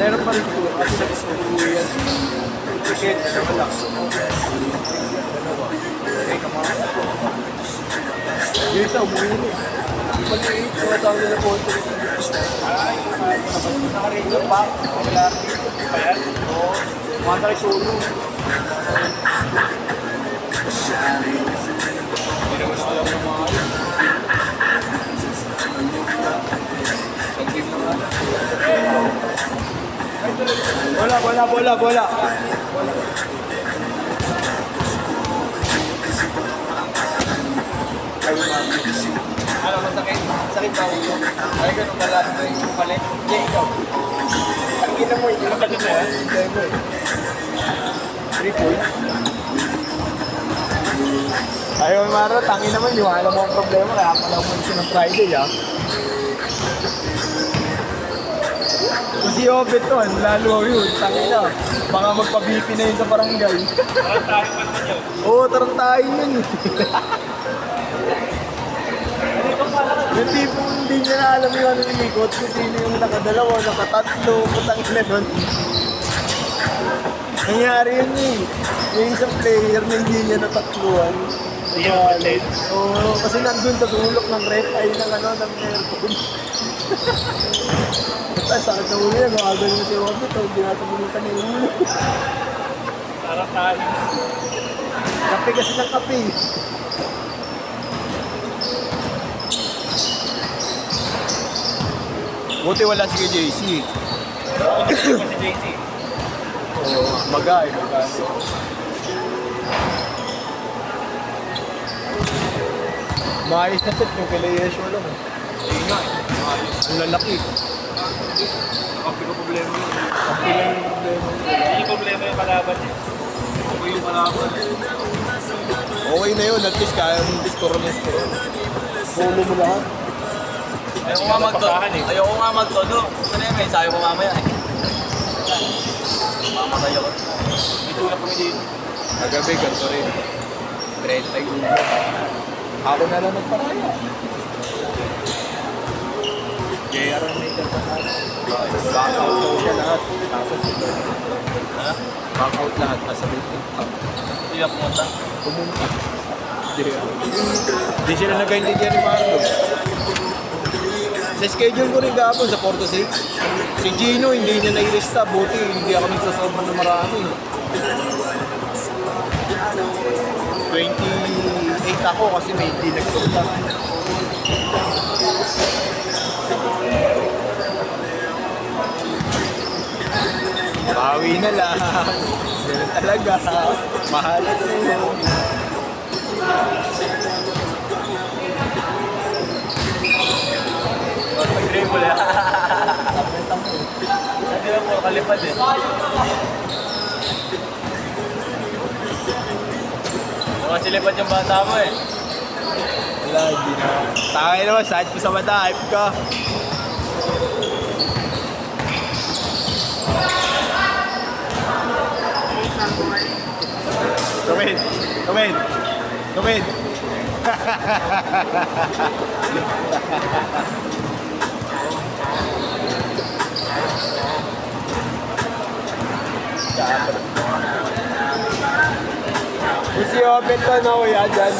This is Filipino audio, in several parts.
Meron pa rin siguro kasi nag-siguro yan. Ticket, wala. Okay, come on. Yung isa, umuwi na eh. Pag-iit, tumatawag nila po ito. Ay, naka-radio pa. Wala. Pa yan? Oo. Mga tayo solo. Hindi naman alam ng mga ayun. Bola. Ano, masakit? Sakit ba ulo? Ay, ganun pala. Yung palit. Jay, ikaw. Ang ina mo, hindi naman na yan. Hindi mo eh. 3 points. Ayaw, Maro, tangin naman yung alam mo ang problema. Kaya pala mo siya ng Friday, ha? Kung si Obet to, lalo yun. Tangin na. Baka magpa-BP na yun sa barangay. Tarantahin man man yun. Oo, tarantahin yun eh. Yung tipo hindi niya na alam yung ano ni coach kung sino yung nakadalawa, nakatatlo, putang ina nun. Nangyari yun eh. Yung isang player na hindi niya natatluan. Oo, kasi nandun sa sulok ng ref ay ng ano, ng aircon. Tapos sakit na ulo yan, makagano na si Robert, hindi natin bulutan yung ulo. Tarantahin. Kape kasi ng kape. Buti wala si JC. Si JC. Oo, magay. Maayos na set yung kila Yeshua lang. Hindi nga eh. Ang lalaki. Kapi ko problema yun. Kape lang yung problema. Hindi yung problema yung kalaban niya. Ako yung kalaban. Okay na yun, at least kaya mong diskoron. Polo mo lahat. Ayoko nga magtodo. Ano yun, may sayo ko mamaya eh. Mamatay ako. Dito na kami dito. Kagabi, ganito rin. 31. Ako na lang nagparaya. JR ang may kasalanan. Back out daw siya lahat. Tapos ito. Ha? Back out lahat. Nasa building. Hindi na pumunta. Pumunta. Hindi sila nagkaintindihan ni Marlo. Sa schedule ko rin gapon sa Porto 6. Si Gino hindi niya nailista. Buti hindi ako nagsasobra na marami. 28 ako kasi may hindi nagpunta. Bawi na lang. Ganun talaga. Mahal ito. Mag-dribble eh. Hindi lang po kalipad eh. Kasi lipad yung bata mo eh. Wala, hindi na. Tangin naman, sahit ko sa mata, hype ka. Come in. Si Obet to, no, kuya, dyan.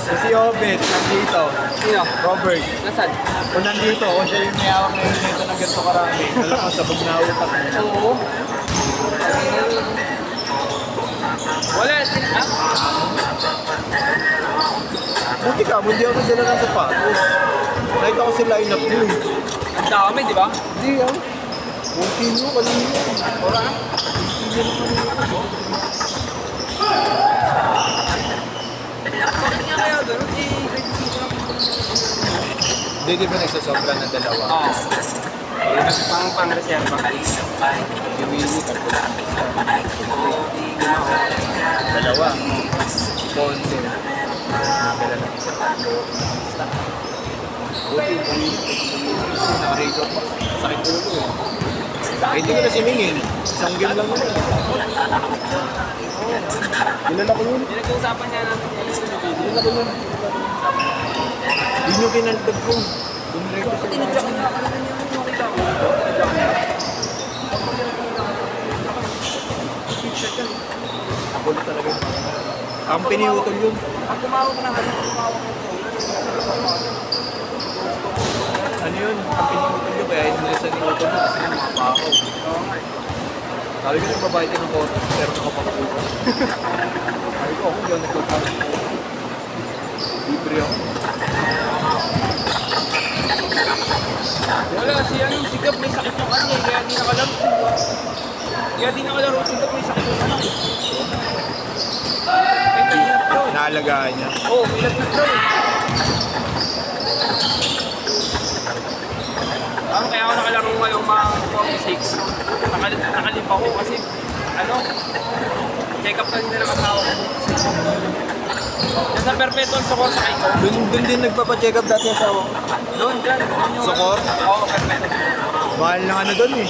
Si Obet, nandito. Sino? Robert. Nasaan? Kung nandito, kung siya yung niyawak ngayon nito ng ganito karami, alam mo, sabog na utak niya. Oo. Wala. Buti ka, hindi ako dala ng sapatos. Nakita ko si line-up mo eh. Ang dami, di ba? Hindi ah. Kunti nyo, kanina. Wala. Kunti nyo na kanina. Bakit nga kaya gano'n? Hindi, di ba nagsasobra ng dalawa? Oo. Pang-reserva. Si Willie, dalawa. Si Ponce. Dala ng isa. Buti, naka-radio pa. Sakit ulo eh. Hindi ko na simingin. Isang game lang yun. Kilala ko yun. Pinag-uusapan niya namin yan. Kilala ko yun. Yun yung kinaltag ko. Tinreto ko. Tinadyak niya. Ano niya yung makita ko? Nakulit talaga yun. Ang piniutol yun. Pag tumawag na ano, tumawag ng Ano yun? Ang piniutol yun. Kaya inilisan ni Utol na kasi yung mga pakaw. Sabi ko nagbabayad ka ng kota, pero nakapakakuha. Sabi ko ako yun, nagbabayad ko. Libre ako. wala, si ano, si Gab may sakit yung ano eh, kaya di nakalaro. Kaya di nakalaro, si Gab may sakit yung ano. Inaalagaan niya. Oo, may lagnat daw eh. Kaya ako nakalaro ngayong mga 46. Nakalip ako kasi, ano, check up na din ng asawa ko. Nasa perpetual sukor sa ko. Doon din nagpapacheck up dati sa asawa ko. Doon, dyan. Sukor? Oo, perpetual. Mahal ng ano doon eh.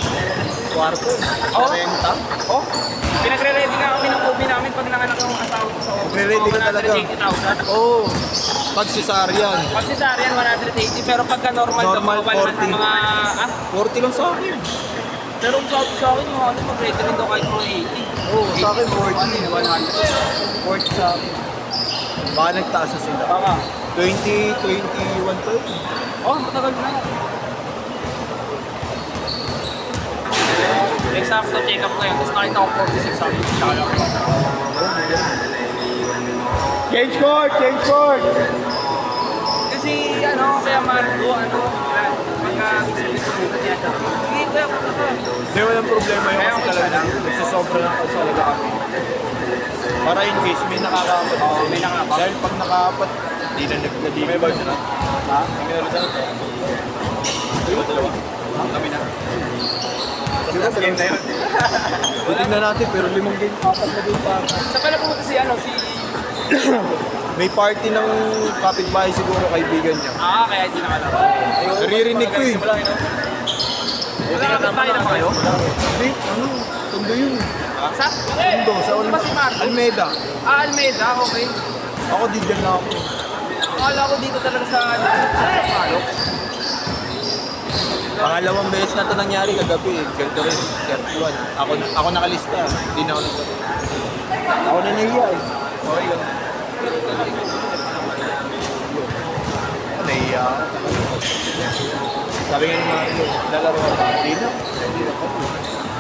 Kwarto. Oo. Renta. Oh, pinagre-ready nga kami ng COVID namin pag nanganak yung asawa ko sa office. Nagre-ready ka talaga? 180,000. Oo. Pag cesarean. Pag cesarean, 180. Pero pagka normal, Normal, naman 40. mga, 40 lang sa akin. pero kung sabi sa akin, yung ano, mag-ready rin daw kahit mga 80. Oo, sa akin 40. 40. 40 sa akin. Baka nagtaas na sila. Baka. 2021 to. Oh, matagal na. Eksakto check-up ngayon, tapos nakita ko 46 sabi ko. Change court! Change court! Kasi ano, kaya Marco, ano, pagka gusto mo niya. Sige, kaya punta ka. Hindi, walang problema yung Kaya kasi ako talaga. sana. Nagsasobra lang kasi talaga kami. Para in case may nakakapat. Oo, may nakakapat. Dahil pag nakakapat, di na nagkadili. May balsa na. Ha? May balsa na. Ayun, dalawa. Kami na. Tapos game na yun. Titignan natin, pero 5 game. 4 na din pa. Sa pala pumunta si ano, si... May party ng kapitbahay siguro kaibigan niya. Kaya hindi nakalaro. Naririnig ko eh. Wala ka tayo na ba kayo? Hindi, ano? Tundo yun. Sa? Tundo, sa Di ba si Marco? Almeida. Almeida, okay. Ako di dyan na ako. Akala ko dito talaga sa Palok. Pangalawang beses na ito nangyari kagabi. Ganito rin. 31. Ako nakalista. Hindi na ako nagsabi. Ako na nahiya eh. Okay lang. Ako nahiya ako. Sabi nga ni Mario, lalaro ako. Hindi na. Hindi na ako.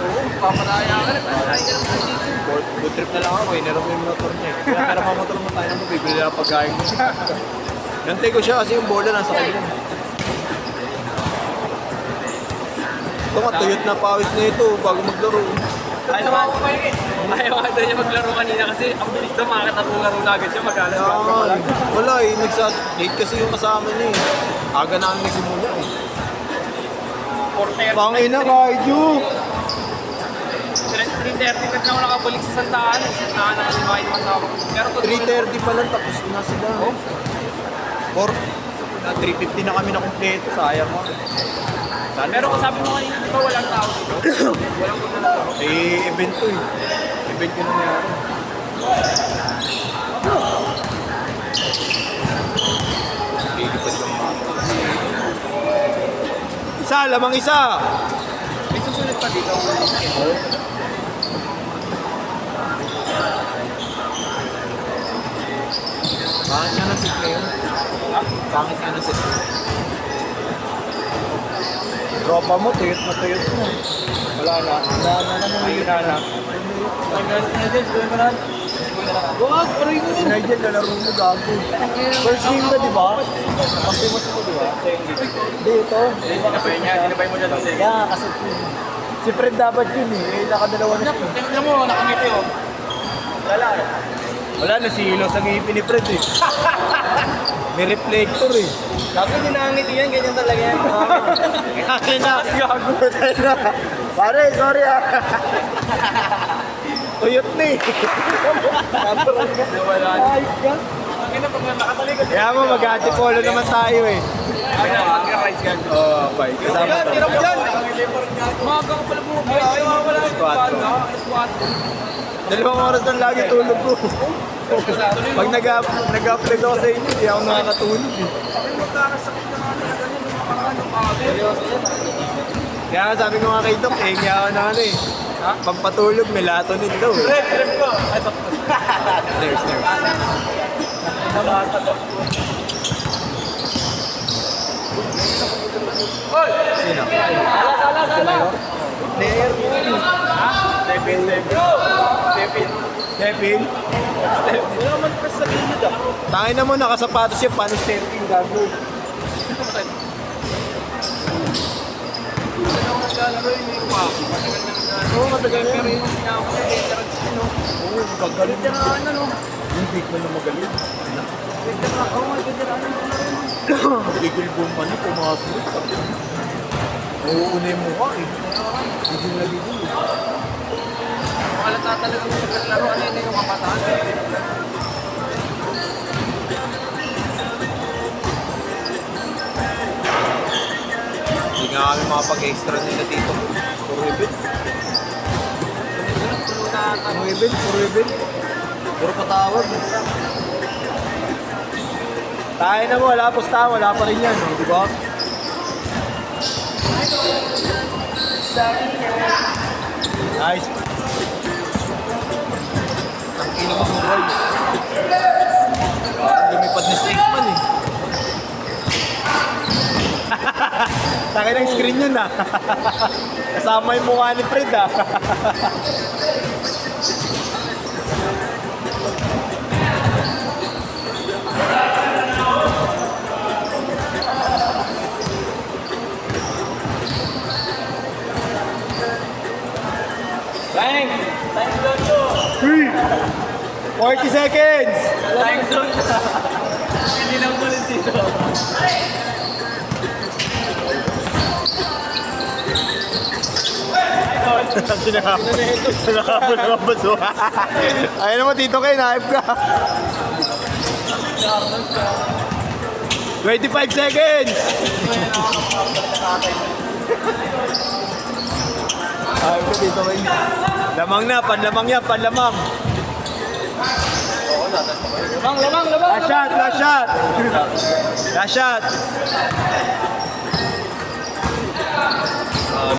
Oo, papanaya ka rin. Papanaya ka rin dito. Good trip na lang ako. Inarap mo yung motor niya. Kaya pera pa motor mo tayo naman. Bibili na pagkain mo. Nantay ko siya kasi yung bola nasa kanya. Ito nga, tuyot na pawis na ito bago maglaro. Ayaw nga daw niya maglaro kanina kasi ang bilis daw makakatatong laro na agad siya mag-alas. Wala eh, late kasi yung kasama niya eh. Aga namin nagsimula eh. 4:30. Pangina, Kaiju! 3:30 na ako nakabalik sa Santa Ana. Santa Ana kasi makain naman sa ako. Pero 3:30 pa lang, tapos na sila. Oh. 3:50 na kami na kumpleto, sayang mo. Pero kung sabi mo kanina, di ba walang tao dito? Walang mga tao. Eh, event to eh. Event ko nangyari. Lilipad yung mga. Isa, lamang isa! May susunod pa dito. Pangit nga ng sit ngayon. Pangit nga ng sit ngayon. Tropa mo, tuyot na tuyot mo. Wala na. Wala na naman. Ayun na. Nigel, gawin mo na. Wag, paray mo. Nigel, lalaro mo gago. First game na, di ba? Pag-famous mo, di ba? Hindi, ito. Sinabay mo dyan kasi. Yeah, kasi si Fred dapat yun eh. Eh, nakadalawa na siya. Tingnan mo, nakangiti oh. Wala na, si Hilo sa ngipin ni Fred eh. May reflector eh. Sabi din nakangiti yan, ganyan talaga yan. Kaya na. Gago. Pare, sorry ah. Uyot na eh. Wala. Ay, ka. Ang ina, pag nakatalikod. Kaya mo, mag-antipolo naman tayo eh. Ay na, mag-rides ka. Oo, bye. Kasama to. Tira mo dyan! Umaga ka pala bumabay. Ay, wala. Squad. Squad. 2 oras lang lagi tulog ko. Pag nag-upload ako sa inyo, hindi ako nakakatulog eh. Sabi mo, sakit na nga na ganyan. Yung mga parang ano, Kaya sabi ko nga kay Doc, kaya ako na ano eh. Ha? Pampatulog, melatonin daw. Trip ko. Ito. There's. Sino? Player mo. Devin. Kevin? Wala man pa sa video ah. Tangin na mo, nakasapatos siya, paano stepping, gago. Naglalaro yun yung mga matagal na naglalaro. Oo, matagal na. Pero yung sinama ko, veteran siya, no? Oo, gagaling. Veteran, ano? Yung big man na magaling. Veteran, oo nga, veteran. Eagle bomb pa niya, pumasok. Uuuna yung mukha eh. Bigil na bigil eh. Makalata talaga yung naglalaro. Ano yun yung kapataan? Hindi nga kami makapag-extra nila dito. Puro event. Puro event. Puro patawag. Tayo na mo, wala pustahan, wala pa rin yan, no? Di ba? Nice. Ang ina mo sumay. Parang lumipad ni Stickman eh. Takin ng screen yun ah. Kasama yung mukha ni Fred ah. Bang! Time zone to! 40 seconds! Time zone to! Hindi lang ulit dito. Nakapon na mabaso. Ayun naman, Tito Ken, hype ka. 25 seconds! Hype ka, Tito Ken. Lamang na, panlamang yan, panlamang. Lamang! Last shot, last shot. Last shot.